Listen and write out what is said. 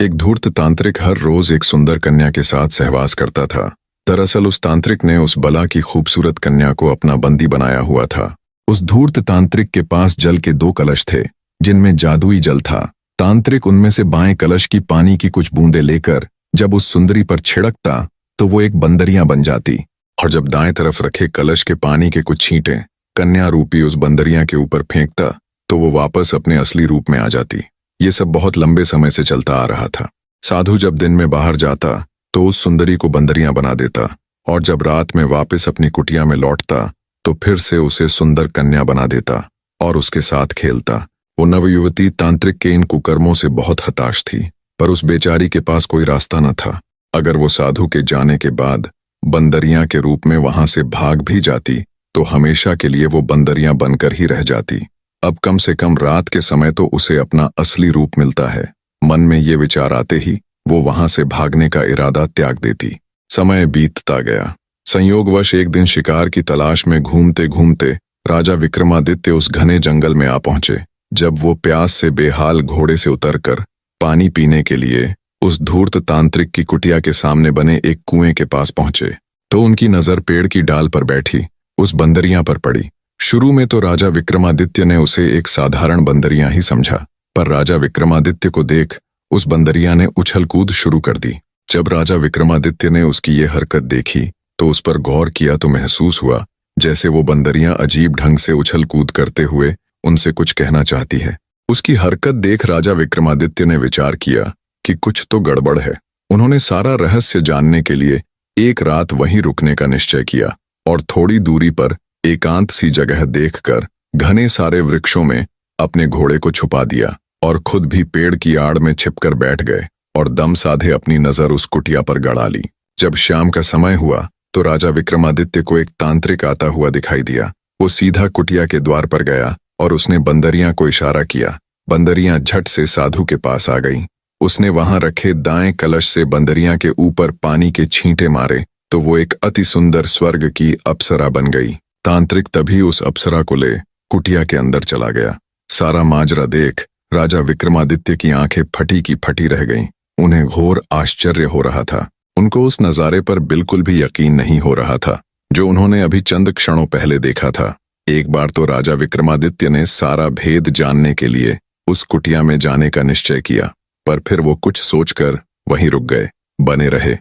एक धूर्त तांत्रिक हर रोज एक सुंदर कन्या के साथ सहवास करता था। दरअसल उस तांत्रिक ने उस बला की खूबसूरत कन्या को अपना बंदी बनाया हुआ था। उस धूर्त तांत्रिक के पास जल के 2 कलश थे, जिनमें जादुई जल था। तांत्रिक उनमें से बाएं कलश की पानी की कुछ बूंदें लेकर जब उस सुंदरी पर छिड़कता तो वो एक बंदरियां बन जाती, और जब दाएं तरफ रखे कलश के पानी के कुछ छींटे कन्या रूपी उस बंदरियां के ऊपर फेंकता तो वो वापस अपने असली रूप में आ जाती। ये सब बहुत लंबे समय से चलता आ रहा था। साधु जब दिन में बाहर जाता तो उस सुंदरी को बंदरियां बना देता, और जब रात में वापस अपनी कुटिया में लौटता तो फिर से उसे सुंदर कन्या बना देता और उसके साथ खेलता। वो नवयुवती तांत्रिक के इन कुकर्मों से बहुत हताश थी, पर उस बेचारी के पास कोई रास्ता न था। अगर वो साधु के जाने के बाद बंदरियां के रूप में वहां से भाग भी जाती तो हमेशा के लिए वो बंदरियां बनकर ही रह जाती। अब कम से कम रात के समय तो उसे अपना असली रूप मिलता है। मन में ये विचार आते ही वो वहां से भागने का इरादा त्याग देती। समय बीतता गया। संयोगवश एक दिन शिकार की तलाश में घूमते घूमते राजा विक्रमादित्य उस घने जंगल में आ पहुंचे। जब वो प्यास से बेहाल घोड़े से उतरकर पानी पीने के लिए उस धूर्त तांत्रिक की कुटिया के सामने बने एक कुएं के पास पहुंचे तो उनकी नजर पेड़ की डाल पर बैठी उस बंदरियां पर पड़ी। शुरू में तो राजा विक्रमादित्य ने उसे एक साधारण बंदरियां ही समझा, पर राजा विक्रमादित्य को देख उस बंदरियां ने उछल कूद शुरू कर दी। जब राजा विक्रमादित्य ने उसकी ये हरकत देखी तो उस पर गौर किया तो महसूस हुआ जैसे वो बंदरियां अजीब ढंग से उछल कूद करते हुए उनसे कुछ कहना चाहती है। उसकी हरकत देख राजा विक्रमादित्य ने विचार किया कि कुछ तो गड़बड़ है। उन्होंने सारा रहस्य जानने के लिए एक रात वहीं रुकने का निश्चय किया और थोड़ी दूरी पर एकांत सी जगह देखकर घने सारे वृक्षों में अपने घोड़े को छुपा दिया और खुद भी पेड़ की आड़ में छिपकर बैठ गए और दम साधे अपनी नजर उस कुटिया पर गड़ा ली। जब शाम का समय हुआ तो राजा विक्रमादित्य को एक तांत्रिक आता हुआ दिखाई दिया। वो सीधा कुटिया के द्वार पर गया और उसने बंदरियां को इशारा किया। बंदरियां झट से साधु के पास आ गईं। उसने वहां रखे दाएं कलश से बंदरियां के ऊपर पानी के छींटे मारे तो वो एक अति सुंदर स्वर्ग की अप्सरा बन गई। तांत्रिक तभी उस अप्सरा को ले कुटिया के अंदर चला गया। सारा माजरा देख राजा विक्रमादित्य की आंखें फटी की फटी रह गईं। उन्हें घोर आश्चर्य हो रहा था। उनको उस नजारे पर बिल्कुल भी यकीन नहीं हो रहा था जो उन्होंने अभी चंद क्षणों पहले देखा था। एक बार तो राजा विक्रमादित्य ने सारा भेद जानने के लिए उस कुटिया में जाने का निश्चय किया, पर फिर वो कुछ सोचकर वहीं रुक गए। बने रहे।